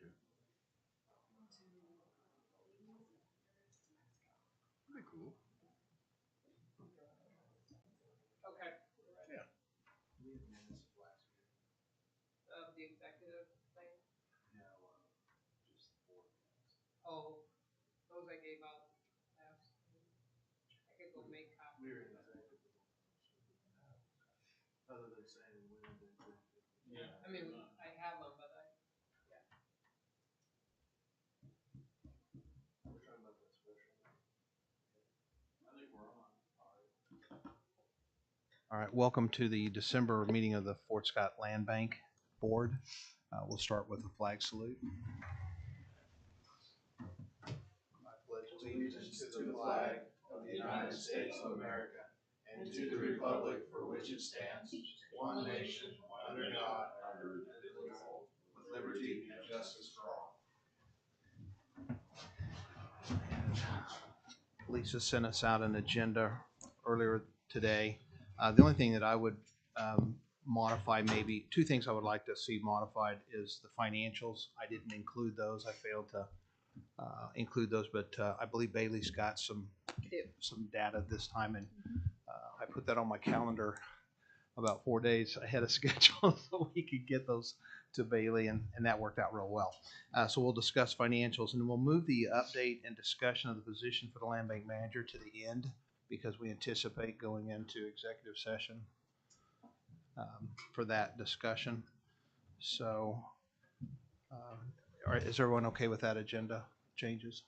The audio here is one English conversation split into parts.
to? Pretty cool. Okay. Yeah. We had minutes of last year. Of the executive thing. No, just the board minutes. Oh, those I gave out last. I could go make copies. We were in executive. Other than saying we went into executive. Yeah, I mean, I have them, but We're talking about that special. I think we're on. All right, welcome to the December meeting of the Fort Scott Land Bank Board. We'll start with a flag salute. I pledge allegiance to the flag of the United States of America and to the republic for which it stands, one nation, under God, indivisible, with liberty and justice for all. Lisa sent us out an agenda earlier today. The only thing that I would modify, maybe two things I would like to see modified, is the financials. I didn't include those. I failed to include those, but I believe Bailey's got some data this time, and I put that on my calendar about 4 days ahead of schedule so we could get those to Bailey, and that worked out real well. So we'll discuss financials, and we'll move the update and discussion of the position for the land bank manager to the end because we anticipate going into executive session for that discussion. So, all right, is everyone okay with that agenda changes?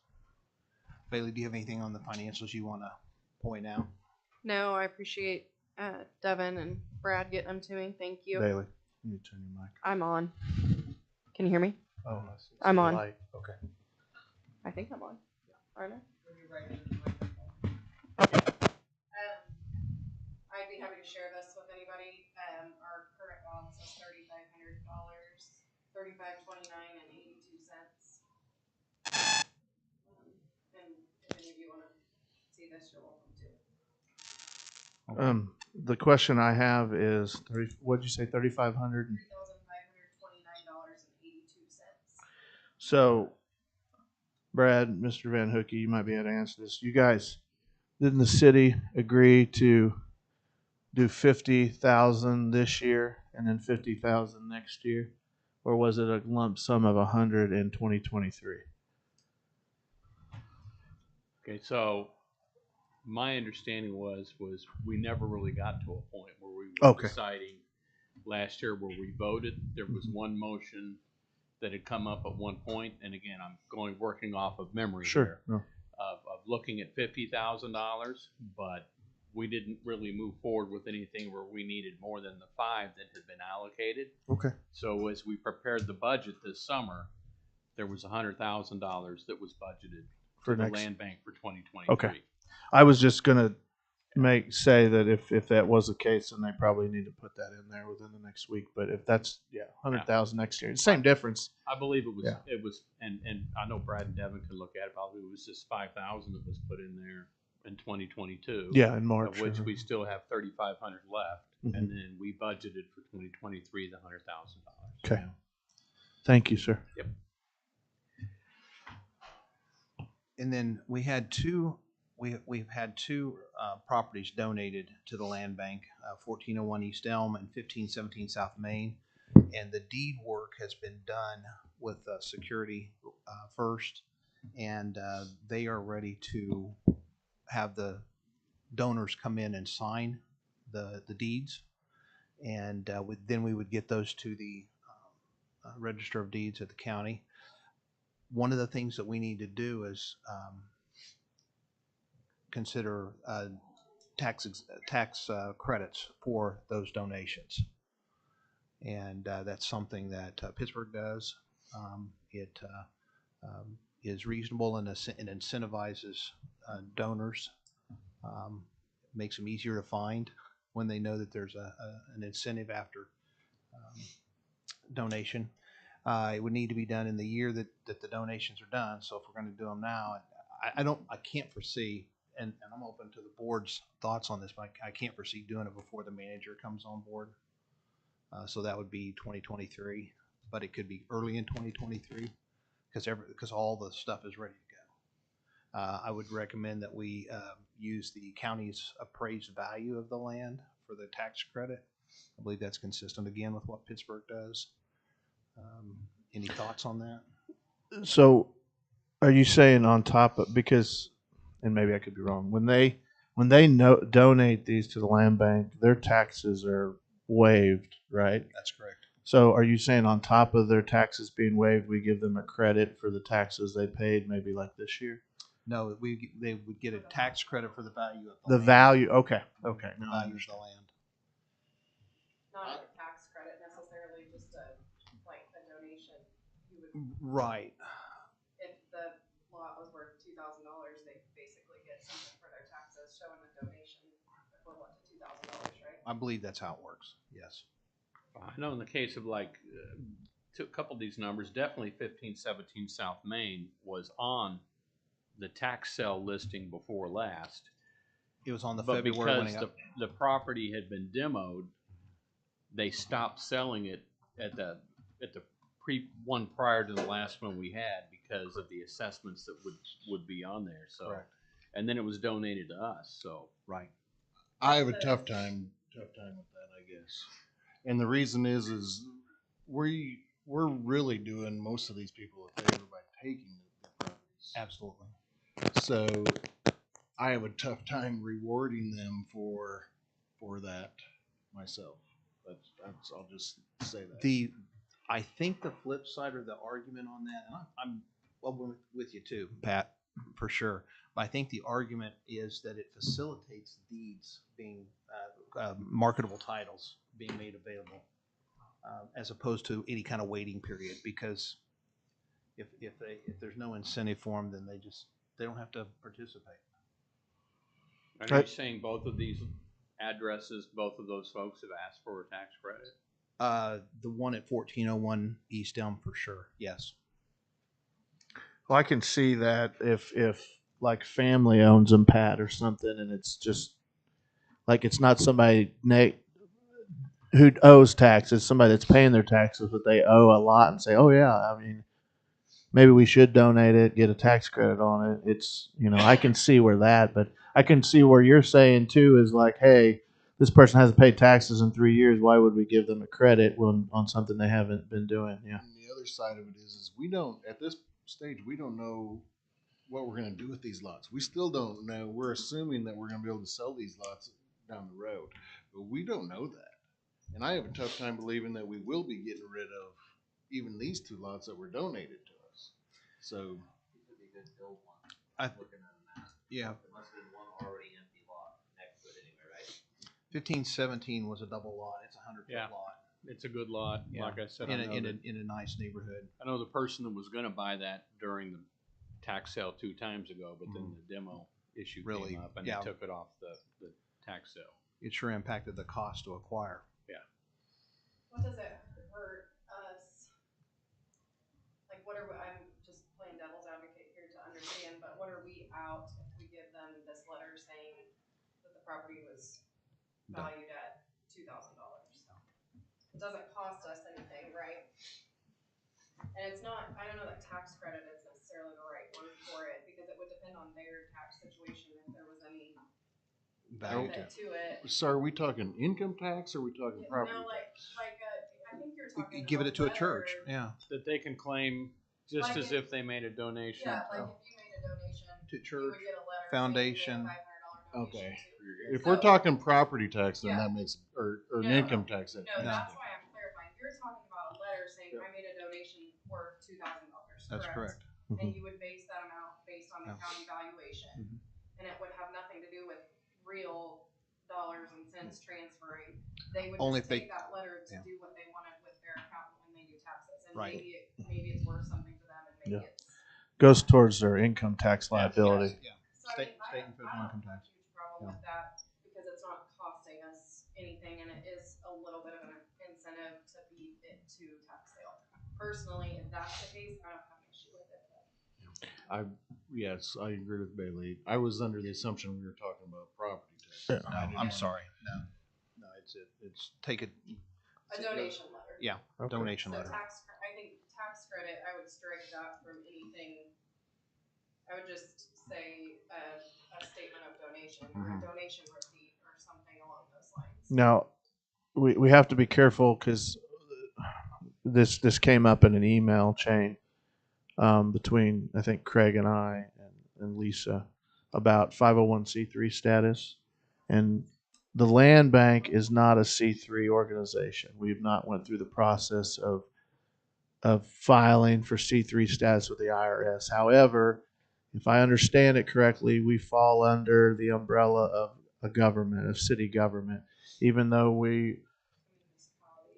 Bailey, do you have anything on the financials you want to point out? No, I appreciate Devin and Brad getting them to me. Thank you. Bailey, you need to turn your mic. I'm on. Can you hear me? Oh, I'm on. light. Okay. I think I'm on. Aren't I? when you're right in the microphone. I'd be happy to share this with anybody. Our current balance is $3,500, $35.29.82. And if any of you want to see this, you're welcome to. The question I have is, what'd you say, 3,500? $3,529.82. So, Brad, Mr. Van Hookie, you might be able to answer this. You guys, didn't the city agree to do 50,000 this year and then 50,000 next year, or was it a lump sum of 100 in 2023? Okay, so my understanding was we never really got to a point where we were deciding last year where we voted. There was one motion that had come up at one point, and again, I'm working off of memory here, of looking at $50,000, but we didn't really move forward with anything where we needed more than the 5 that had been allocated. Okay. So as we prepared the budget this summer, there was $100,000 that was budgeted for the land bank for 2023. Okay. I was just gonna say that if that was the case, then they probably need to put that in there within the next week. But if that's 100,000 next year, same difference. I believe it was, and I know Brad and Devin can look at it. Probably it was just 5,000 that was put in there in 2022. Yeah, in March, of which we still have 3,500 left, Mhm. and then we budgeted for 2023 the $100,000. Okay. Thank you, sir. Yep. And then we've had two properties donated to the land bank, 1401 East Elm and 1517 South Main. And the deed work has been done with Security First, and they are ready to have the donors come in and sign the deeds. And then we would get those to the Register of Deeds at the county. One of the things that we need to do is consider tax credits for those donations, and that's something that Pittsburgh does. It is reasonable and incentivizes donors, makes them easier to find when they know that there's an incentive after donation. It would need to be done in the year that the donations are done. So if we're going to do them now, I can't foresee, and I'm open to the board's thoughts on this, but I can't foresee doing it before the manager comes on board. So that would be 2023, but it could be early in 2023. because all the stuff is ready to go. I would recommend that we use the county's appraised value of the land for the tax credit. I believe that's consistent again with what Pittsburgh does. Any thoughts on that? So, are you saying on top of, because, and maybe I could be wrong, when they donate these to the land bank, their taxes are waived, right? That's correct. So, are you saying on top of their taxes being waived, we give them a credit for the taxes they paid, maybe like this year? No, they would get a tax credit for the value of The land. value, okay. The Now I value of the understand. land. Not like a tax credit necessarily, just like a donation. You would, Right. if the lot was worth $2,000, they basically get something for their taxes showing a donation equivalent to $2,000, right? I believe that's how it works. Yes. I know in the case of like a couple of these numbers, definitely 1517 South Main was on the tax sale listing before last. It was on the But February because when the property had been demoed, they stopped selling it at the one prior to the last one we had because of the assessments that would be on there. So, Correct. and then it was donated to us. So, right. I have a tough time with that, I guess. And the reason is we're really doing most of these people a favor by taking the properties. Absolutely. So I have a tough time rewarding them for that myself. That's I'll just say that. I think the flip side or the argument on that, and I'm well with you too, Pat, for sure. But I think the argument is that it facilitates deeds being marketable titles being made available, as opposed to any kind of waiting period. Because if there's no incentive for them, then they don't have to participate. and are you saying both of these addresses, both of those folks have asked for a tax credit? The one at 1401 East Elm for sure. Yes. Well, I can see that if like family owns them, Pat, or something, and it's just like it's not somebody who owes taxes, somebody that's paying their taxes, but they owe a lot, and say, "Oh yeah, I mean, maybe we should donate it, get a tax credit on it." It's I can see where that, but I can see where you're saying too is like, hey, this person hasn't paid taxes in 3 years. Why would we give them a credit on something they haven't been doing? Yeah. And the other side of it is we don't at this stage we don't know what we're going to do with these lots. We still don't know. We're assuming that we're going to be able to sell these lots down the road, but we don't know that. And I have a tough time believing that we will be getting rid of even these 2 lots that were donated to us. So, Yeah. There must be one already empty lot next to it anyway, right? 1517 was a double lot. It's a 100-foot Yeah. lot It's a good lot. Yeah. Like I said, in I know a nice neighborhood. I know the person that was going to buy that during the tax sale 2 times ago, but then the demo issue Really? came up and Yeah. they took it off the tax sale. It sure impacted the cost to acquire. What does it hurt us? Like, I'm just playing devil's advocate here to understand, but what are we out if we give them this letter saying that the property was valued at $2,000? It doesn't cost us anything, right? And it's not, I don't know that tax credit is necessarily the right word for it, because it would depend on their tax situation if there was any Value benefit to it. so are we talking income tax or are we talking property No, tax? I think you're talking. Give it to a church. letter. Yeah. That they can claim just Like as if they made a donation. Yeah, like if you made a donation, To you church. would get a letter foundation. saying you get a $500 donation Okay. to. If we're talking property tax, then Yeah. that makes or an No. income tax. That No, makes that's sense. why I'm clarifying. You're talking about a letter saying I made a donation worth $2,000. That's correct. And you would base that amount based on the Yeah. county valuation, Mhm. and it would have nothing to do with real dollars and cents transferring. They would Only just if they- take that letter to yeah. do what they wanted with their account when they do taxes, and Right. maybe it's worth something to them, and maybe Yeah. it's. Goes towards their income tax liability. Yeah. So I State- mean, state I and federal don't income have a tax. huge problem with that, because it's not costing us anything, and it is a little bit of an incentive to beat it to tax sale. Personally, if that's the case, I don't have an issue with it. Yes, I agree with Bailey. I was under the assumption we were talking about property tax. Yeah. I didn't I'm know. sorry. No. It's take it. A donation letter. Yeah. Okay. Donation So letter. I think tax credit, I would strike that from anything. I would just say a statement of donation or a donation receipt or something along those lines. Now, we have to be careful because this came up in an email chain between I think Craig and I and Lisa about 501c3 status, and the land bank is not a C3 organization. We've not went through the process of filing for C3 status with the IRS. However, if I understand it correctly, we fall under the umbrella of a government, of city government, even though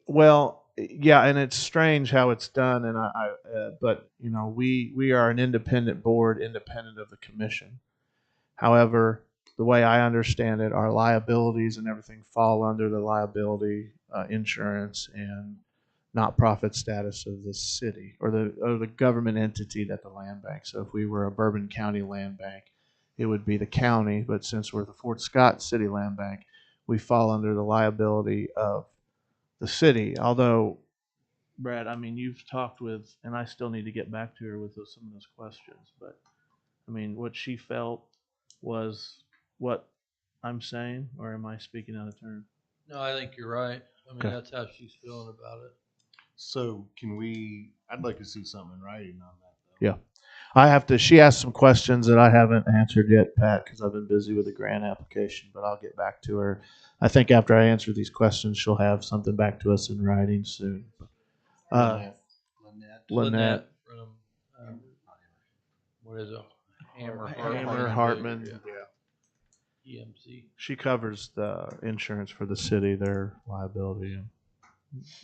well, yeah, and it's strange how it's done, and but you know, we are an independent board, independent of the commission. However, the way I understand it, our liabilities and everything fall under the liability insurance and not profit status of the city or the government entity that the land bank. So if we were a Bourbon County land bank, it would be the county. But since we're the Fort Scott City Land Bank, we fall under the liability of the city. Although, Brad, I mean, you've talked with, and I still need to get back to her with some of those questions. But I mean, what she felt was what I'm saying, or am I speaking out of turn? No, I think you're right. I mean, Okay. that's how she's feeling about it. So I'd like to see something in writing on that though. Yeah. I have to. She asked some questions that I haven't answered yet, Pat, because I've been busy with the grant application. But I'll get back to her. I think after I answer these questions, she'll have something back to us in writing soon. Lynette, From, what is it? Hammer Hartman. EMC. She covers the insurance for the city, their liability and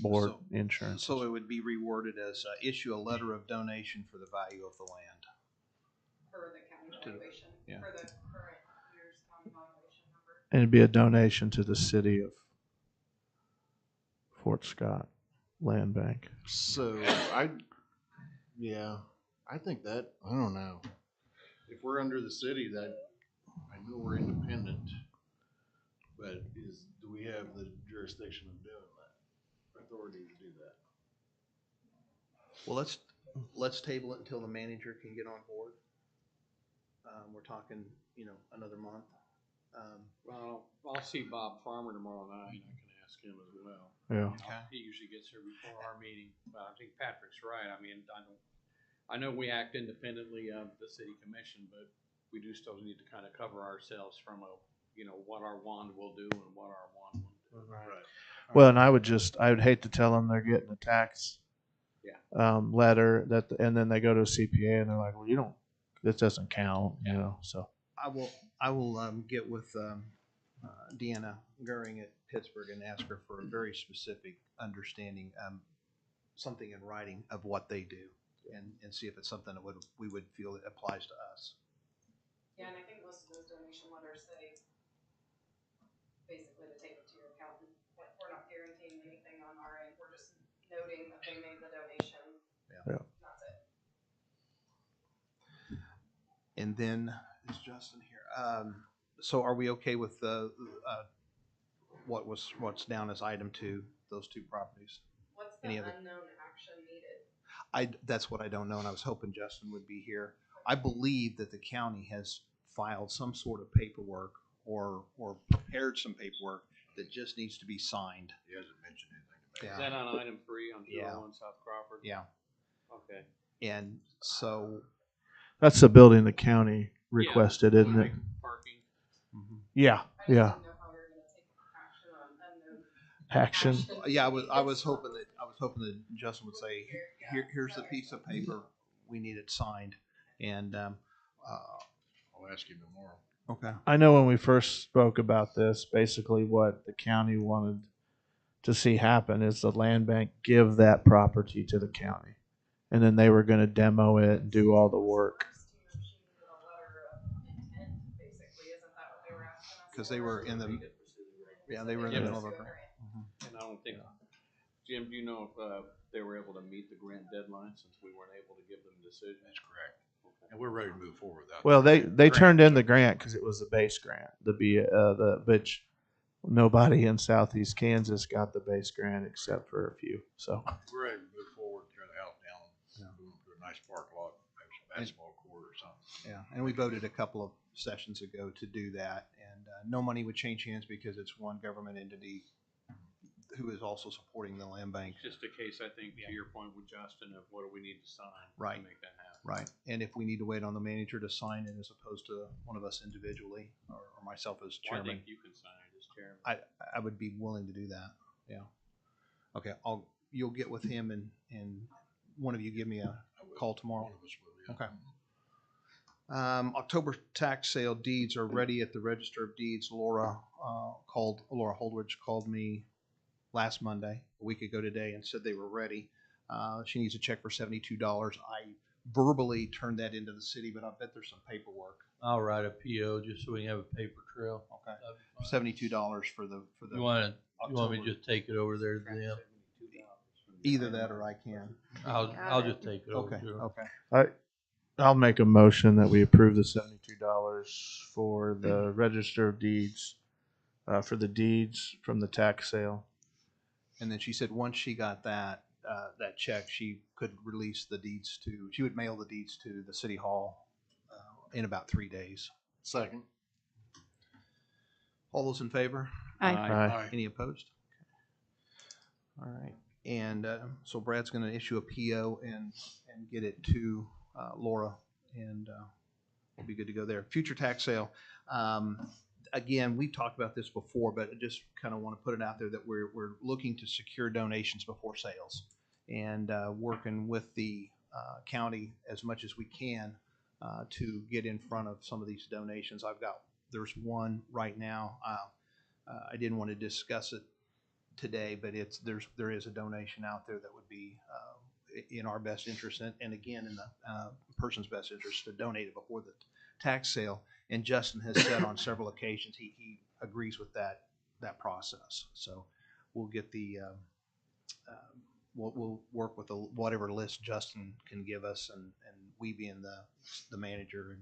board insurance. So it would be reworded as issue a letter of donation for the value of the land. For the county valuation, yeah. for the current year's county valuation number. And it'd be a donation to the city of Fort Scott Land Bank. So I think that, I don't know. If we're under the city, that, I know we're independent, but do we have the jurisdiction of doing that? Authority to do that? Well, let's table it until the manager can get on board. We're talking, another month. Well, I'll see Bob Farmer tomorrow night. I can ask him as well. Yeah. Okay. He usually gets here before our meeting. But I think Patrick's right. I mean, I know we act independently of the city commission, but we do still need to kind of cover ourselves from what our wand will do and what our wand won't do. Right. Well, and I would hate to tell them they're getting a tax letter and then they go to a CPA and they're like, well, this doesn't count, so. I will get with Deanna Goering at Pittsburgh and ask her for a very specific understanding, something in writing of what they do, and see if it's something that we would feel it applies to us. Yeah, and I think most of those donation letters say basically to take it to your accountant. We're not guaranteeing anything on our end. We're just noting that they made the donation. Yeah. That's it. And then is Justin here? So are we okay with what's down as item 2, those 2 properties? What's the Any other? unknown action needed? That's what I don't know, and I was hoping Justin would be here. I believe that the county has filed some sort of paperwork or prepared some paperwork that just needs to be signed. He hasn't mentioned anything to me. Is that on item 3 on 201 South Crawford? Yeah. Okay. And so, That's the building the county requested, isn't it? Parking. Yeah, I just yeah. didn't know how we were gonna take action on unknown Action. yeah, I was hoping that Justin would say, here's the piece of paper, we need it signed, and I'll ask him tomorrow. okay. I know when we first spoke about this, basically what the county wanted to see happen is the land bank give that property to the county. And then they were going to demo it and do all the work. Because they were in the middle of a grant. And I don't think, Jim, do you know if they were able to meet the grant deadline since we weren't able to give them a decision? That's correct. And we're ready to move forward without. Well, they turned in the grant because it was the base grant. Which nobody in Southeast Kansas got the base grant except for a few. So We're ready to move forward, tear the house down, and move to a nice park lot, maybe some basketball court or something. Yeah, and we voted a couple of sessions ago to do that, and no money would change hands because it's one government entity who is also supporting the land bank. Just a case, I think, to your point with Justin, of what do we need to sign Right. to make that happen. Right, and if we need to wait on the manager to sign it as opposed to one of us individually, or myself as Well, I chairman, think you can sign it as chairman. I would be willing to do that, yeah. Okay, you'll get with him and one of you give me a call tomorrow. One of us will, yeah. Okay. October tax sale deeds are ready at the Register of Deeds. Laura Holdridge called me last Monday, a week ago today, and said they were ready. She needs a check for $72. I verbally turned that into the city, but I bet there's some paperwork. I'll write a PO just so we can have a paper trail. Okay. That'd be fine. $72 for the. You want me October. to just take it over there to them? Either that or I can. I'll just take it over Okay, to them. okay. I'll make a motion that we approve the $72 for the Register of Deeds, for the deeds from the tax sale. And then she said once she got that check, she could release the deeds she would mail the deeds to the city hall in about 3 days. Second. All those in favor? Aye. Aye. Any opposed? All right. And so Brad's going to issue a PO and get it to Laura, and we'll be good to go there. Future tax sale. Again, we've talked about this before, but I just kind of want to put it out there that we're looking to secure donations before sales, and working with the county as much as we can to get in front of some of these donations. There's one right now. I didn't want to discuss it today, but there is a donation out there that would be in our best interest, and again in the person's best interest to donate it before the tax sale. And Justin has said on several occasions he agrees with that process. So we'll get we'll work with whatever list Justin can give us, and we being the manager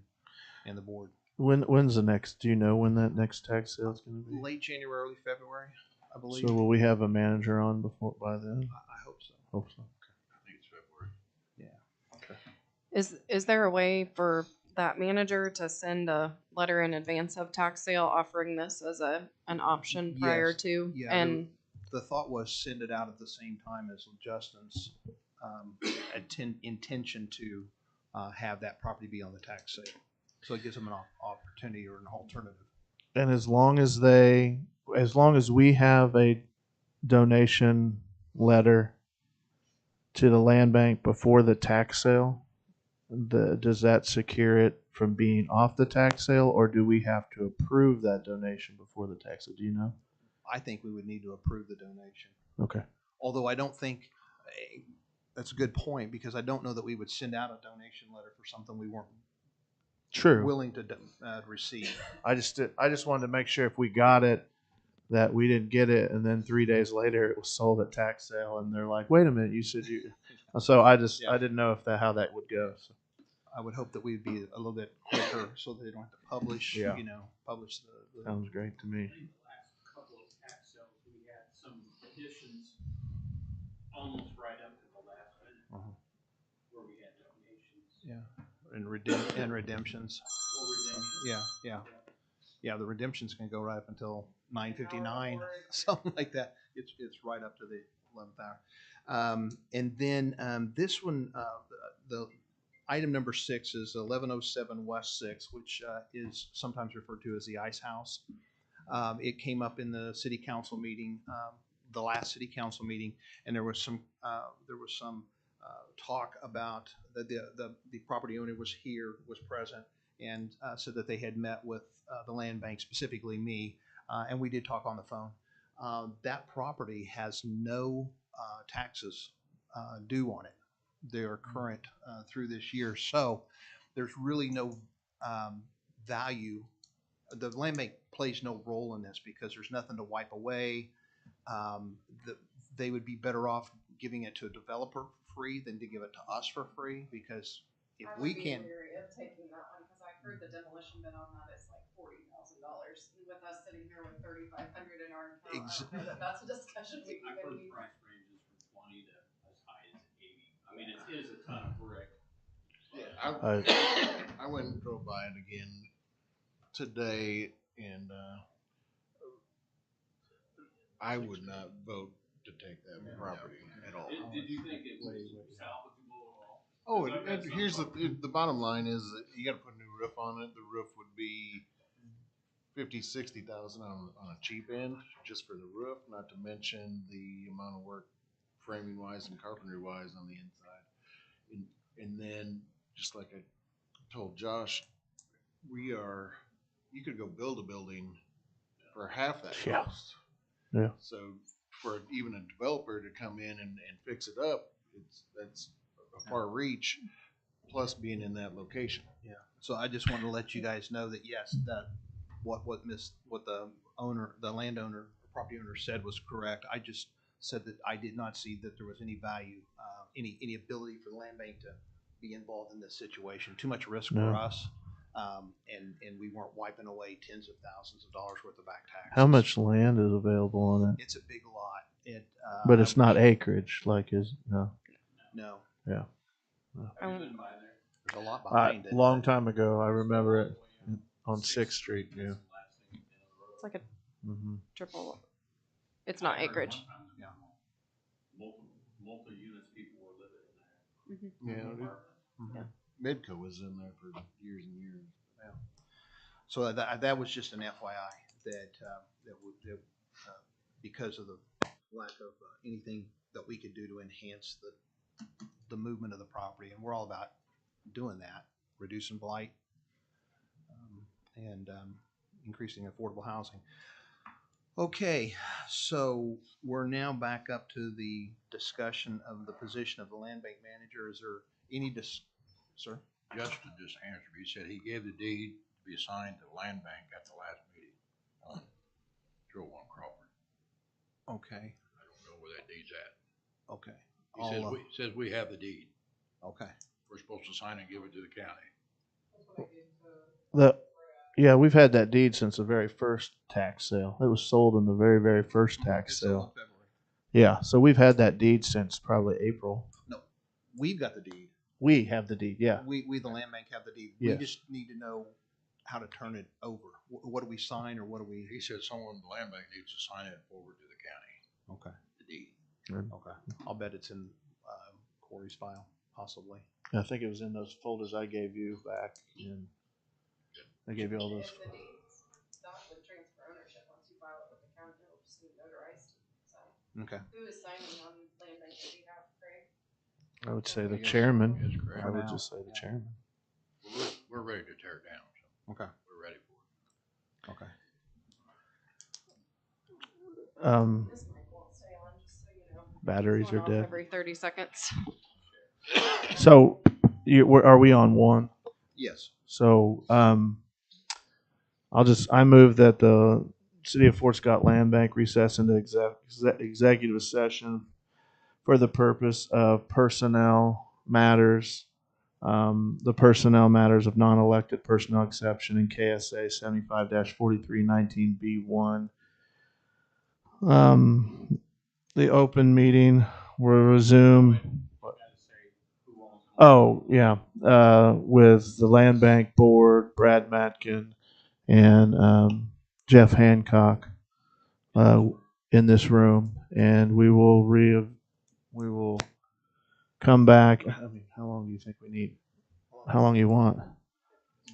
and the board. When's the next? Do you know when that next tax sale is going to be? Late January, early February, I believe. So will we have a manager on by then? I hope so. Hope so. I think it's February. Is there a way for that manager to send a letter in advance of tax sale offering this as an option prior Yes. to? Yeah, And the thought was send it out at the same time as Justin's intention to have that property be on the tax sale. So it gives them an opportunity or an alternative. And as long as we have a donation letter to the land bank before the tax sale, does that secure it from being off the tax sale, or do we have to approve that donation before the tax sale? Do you know? I think we would need to approve the donation. Okay. Although I don't think that's a good point, because I don't know that we would send out a donation letter for something we weren't True. willing to receive. I just wanted to make sure if we got it, that we didn't get it, and then 3 days later it was sold at tax sale, and they're like, "Wait a minute, you said you." So I didn't know how that would go. So. I would hope that we'd be a little bit quicker so that they don't have to publish. Yeah. Publish the Sounds great to me. I think the last couple of tax sales, we had some additions almost right up to the last minute where we had donations. and redemptions. Or redemptions. Yeah. The redemptions can go right up until 9:59, something like that. It's right up to the 11th hour. And then this one, the item number 6 is 1107 West 6, which is sometimes referred to as the Ice House. It came up in the city council meeting, the last city council meeting, and there was some talk about the property owner was present, and said that they had met with the land bank, specifically me, and we did talk on the phone. That property has no taxes due on it. They are current through this year, so there's really no value. The land bank plays no role in this because there's nothing to wipe away. They would be better off giving it to a developer free than to give it to us for free, because if I we would be can't. leery of taking that one, because I've heard the demolition bid on that is like $40,000. With us sitting here with 3,500 in our account, I don't know that that's a discussion we I've even heard need. price ranges from 20 to as high as 80. I mean, it is a ton of brick. I went and drove by it again today, and I would not vote to take that property at all. Did you think it was salvageable at all? Oh, and here's the bottom line is that you got to put a new roof on it. The roof would be 50,000-60,000 on a cheap end just for the roof, not to mention the amount of work framing wise and carpentry wise on the inside. And then just like I told Josh, you could go build a building for half that Yeah. cost. Yeah. So for even a developer to come in and fix it up, that's a far reach, plus being in that location. Yeah. So I just wanted to let you guys know that yes, that what the landowner, property owner said was correct. I just said that I did not see that there was any value, any ability for the land bank to be involved in this situation. Too much risk No. for us. And we weren't wiping away tens of thousands of dollars worth of back taxes. How much land is available on it? It's a big lot. But it's not acreage, like is no. No. Yeah. There's a lot behind it. Long time ago, I remember it on 6th Street. Yeah. It's like a Mm-hmm. triple, it's not acreage. Yeah. Multiple units, people were living in there. Mm-hmm. Yeah. Midco was in there for years and years. Yeah. So that was just an FYI that because of the lack of anything that we could do to enhance the movement of the property, and we're all about doing that, reducing blight, and increasing affordable housing. Okay, so we're now back up to the discussion of the position of the land bank manager. Is there any sir? Justin just answered. He said he gave the deed to be assigned to the land bank at the last meeting on 201 Crawford. Okay. I don't know where that deed's at. Okay. He says we have the deed. Okay. We're supposed to sign and give it to the county. Yeah, we've had that deed since the very first tax sale. It was sold in the very, very first tax It's sold sale. in February. Yeah, so we've had that deed since probably April. No, we've got the deed. We have the deed, yeah. We the land bank have the deed. Yes. We just need to know how to turn it over. What do we sign or what do we? He said someone in the land bank needs to sign it forward to the county. Okay. The deed. Okay. I'll bet it's in Corey's file, possibly. I think it was in those folders I gave you back in. I gave you all those. If the deeds stop with transfer ownership, once you file it with the county, it'll just be notarized. So Okay. who is signing on land bank's behalf, Craig? I would say the chairman. Yes, correct. I would now. just say the chairman. We're ready to tear it down. So Okay. we're ready for it. Okay. This mic won't stay on, just so you know. Batteries Going are off dead. every 30 seconds. So, are we on one? Yes. So, I move that the City of Fort Scott Land Bank recess into executive session for the purpose of personnel matters, the personnel matters of non-elected personnel exception in KSA 75-4319B1. The open meeting will resume. Oh, yeah, with the Land Bank Board, Brad Matkin, and Jeff Hancock in this room, and we will come back. I mean, how long do you think we need? How long you want?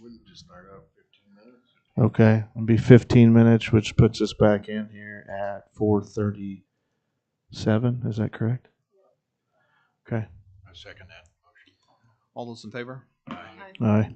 Wouldn't just start out 15 minutes. Okay, it'll be 15 minutes, which puts us back in here at 4:37. Is that correct? Okay. I second that motion. All those in favor? Aye. Aye.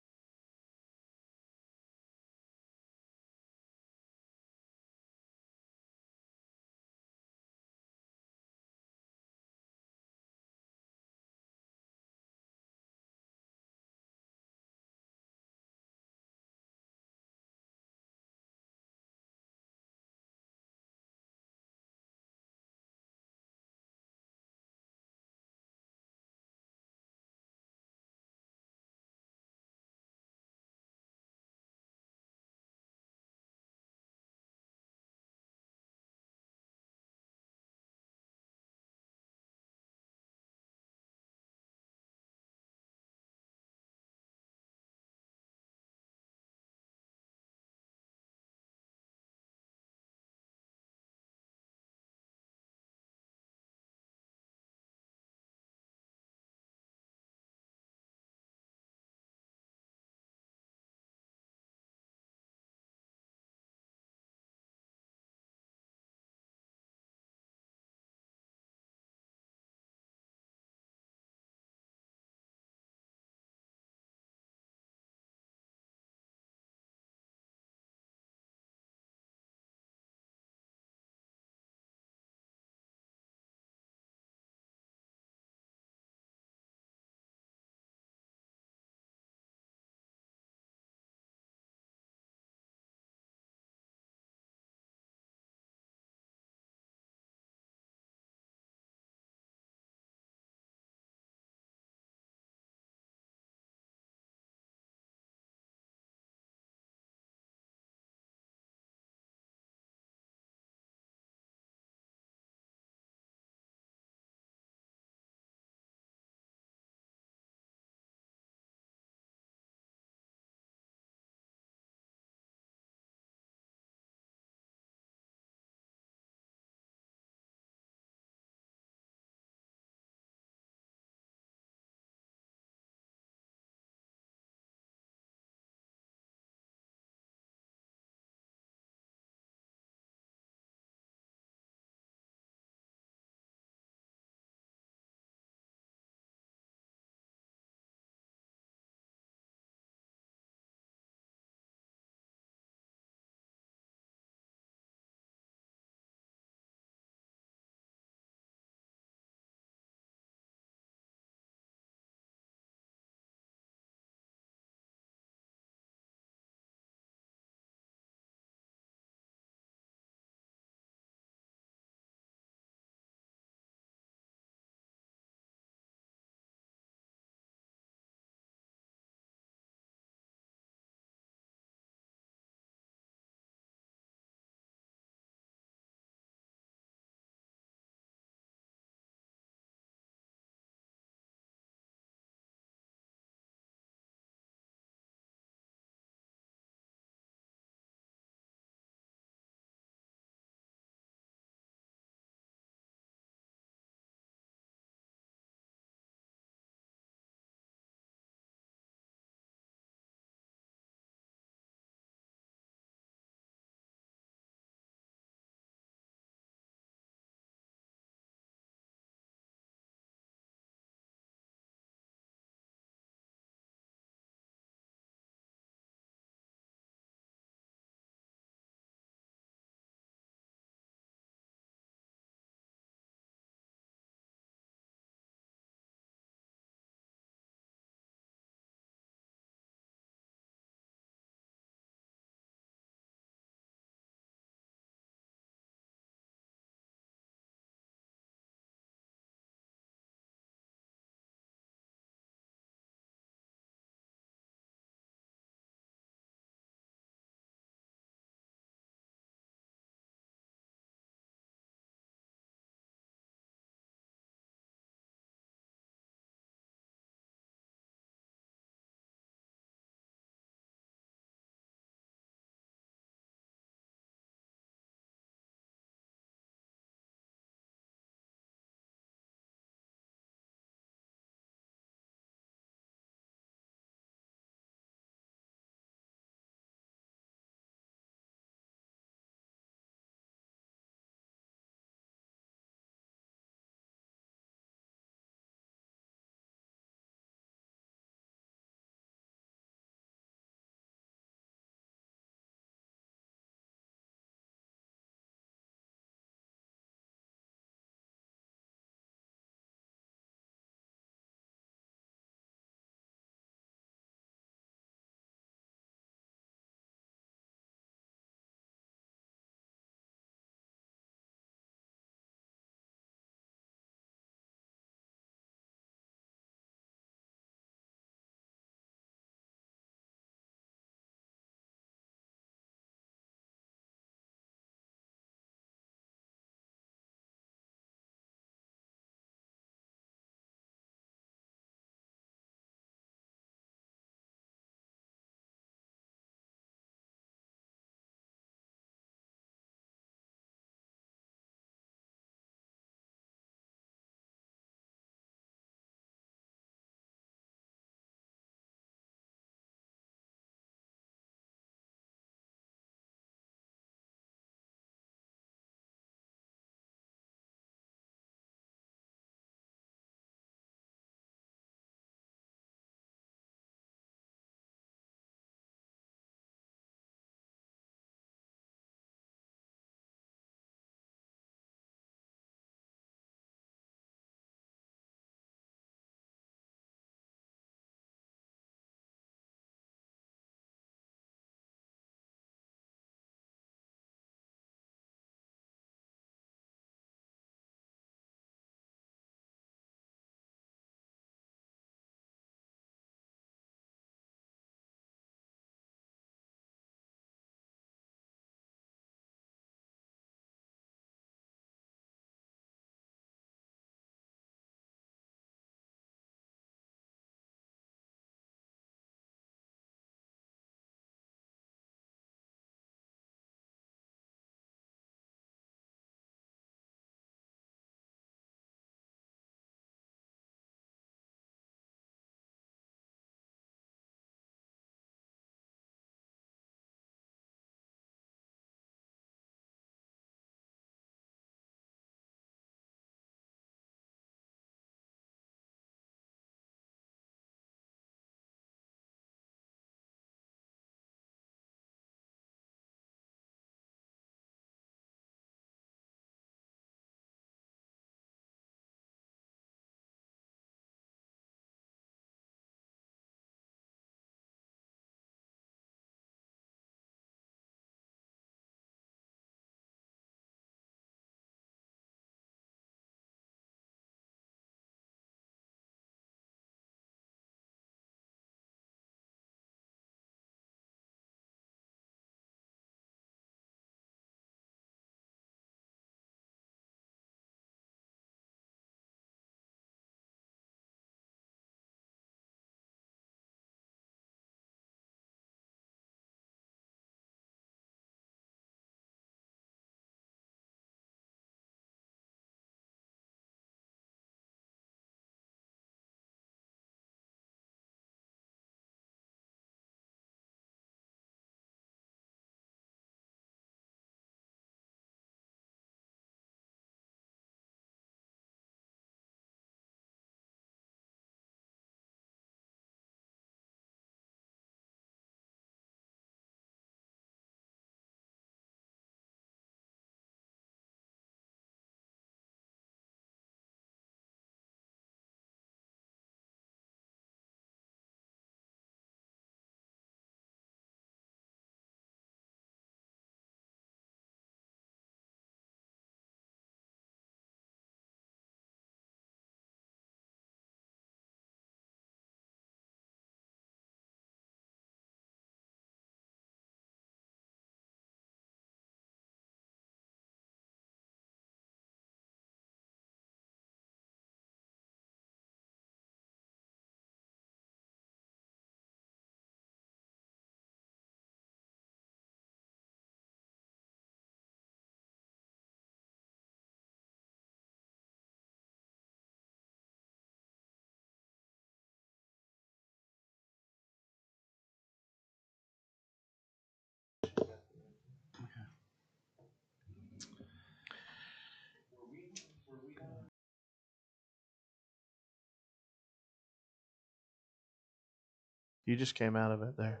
You just came out of it there.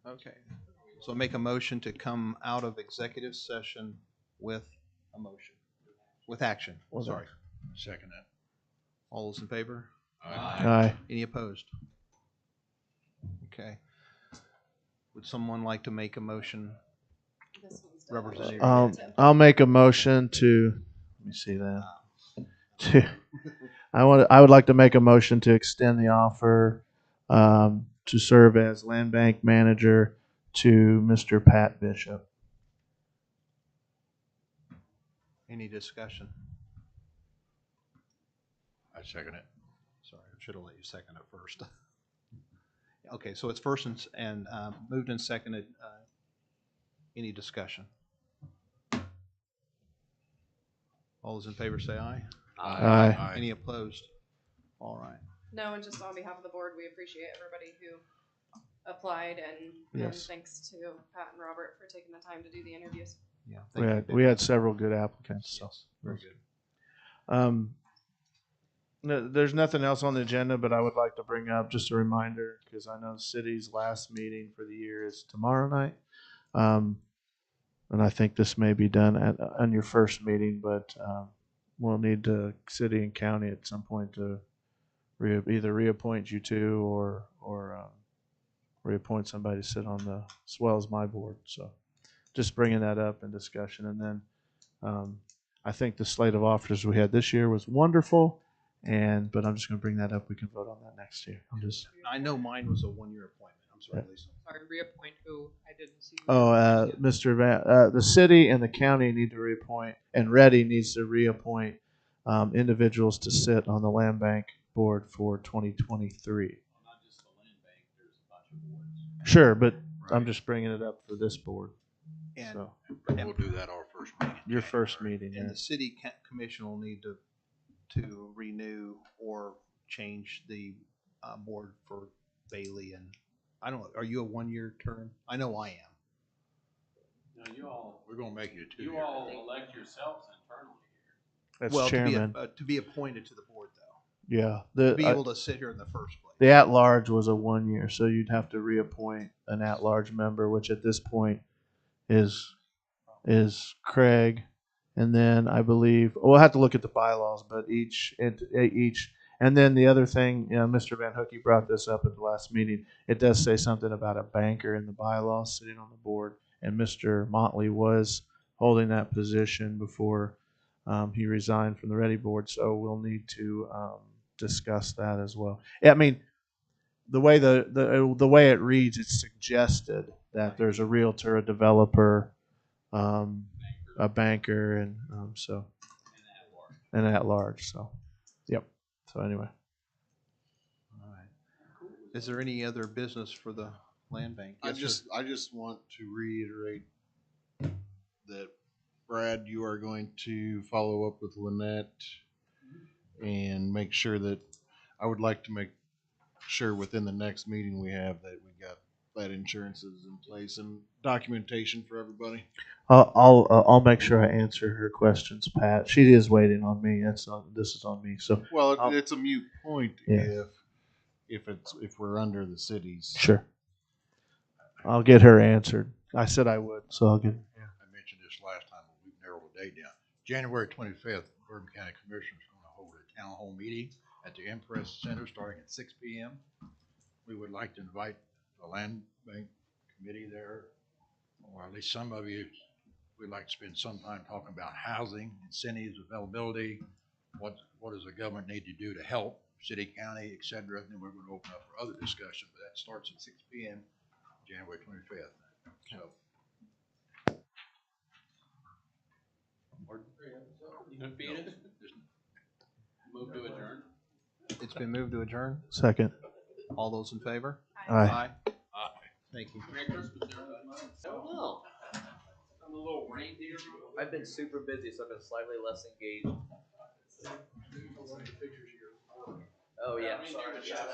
Okay. So make a motion to come out of executive session with a motion, with action. With Sorry. Second that. All those in favor? Aye. Any opposed? Okay. Would someone like to make a motion? This one's done. Representative. I'll make a motion to, let me see that. I would like to make a motion to extend the offer to serve as land bank manager to Mr. Pat Bishop. Any discussion? I second it. Sorry, I should have let you second it first. Okay, so it's first and moved and seconded. Any discussion? All those in favor say aye. Aye. Any opposed? All right. No, and just on behalf of the board, we appreciate everybody who applied and Yes. thanks to Pat and Robert for taking the time to do the interviews. Yeah. We had several good applicants. So. Yes, very good. No, there's nothing else on the agenda, but I would like to bring up just a reminder because I know the city's last meeting for the year is tomorrow night. And I think this may be done on your first meeting, but we'll need to city and county at some point to either reappoint you two or reappoint somebody to sit on the as well as my board. So just bringing that up in discussion. And then I think the slate of officers we had this year was wonderful. But I'm just going to bring that up. We can vote on that next year. I know mine was a one-year appointment. I'm sorry, Lisa. Sorry, reappoint who? I didn't see. Mr. the city and the county need to reappoint, and Ready needs to reappoint individuals to sit on the land bank board for 2023. Not just the land bank, there's a bunch of boards. Sure, but I'm just bringing it up for this board. And, So We'll do that our first meeting. your first meeting. and Yeah. the city commission will need to renew or change the board for Bailey and I don't know. Are you a one-year term? I know I am. No, We're gonna make you two. you all elect yourselves internally here. That's Well, chairman. to be appointed to the board though, Yeah. to be able to sit here in the first place. The at-large was a 1 year, so you'd have to reappoint an at-large member, which at this point is Craig, and then I believe we'll have to look at the bylaws, but each, and then the other thing, Mr. Van Hookey brought this up at the last meeting. It does say something about a banker in the bylaws sitting on the board, and Mr. Motley was holding that position before he resigned from the Ready board, so we'll need to discuss that as well. I mean, the way the way it reads, it's suggested that there's a realtor, a developer, a banker, and so and at large. So, yep. So anyway, All right. Is there any other business for the land bank? I Yes, sir. just want to reiterate that Brad, you are going to follow up with Lynette and make sure that I would like to make sure within the next meeting we have that we got that insurances in place and documentation for everybody. I'll make sure I answer her questions, Pat. She is waiting on me. This is on me. So Well, I'll- it's a mute point Yeah. if we're under the city's. sure, I'll get her answered. I said I would, so I'll get. I mentioned this last time, but we've narrowed the date down. January 25th, Bourbon County Commissioners is going to hold a town hall meeting at the Impress Center starting at 6 p.m. We would like to invite the land bank committee there, or at least some of you. We'd like to spend some time talking about housing, incentives, availability, what does the government need to do to help city, county, et cetera. And then we're going to open up for other discussion, but that starts at 6 p.m. January 25th. So. You gonna beat it? Move to adjourn? It's been moved to adjourn. Second. All those in favor? Aye. Thank you. Merry Christmas, everybody. Oh, I'm a little reindeer. I've been super busy, so I've been slightly less engaged. Oh, yeah. Reindeer in the shop.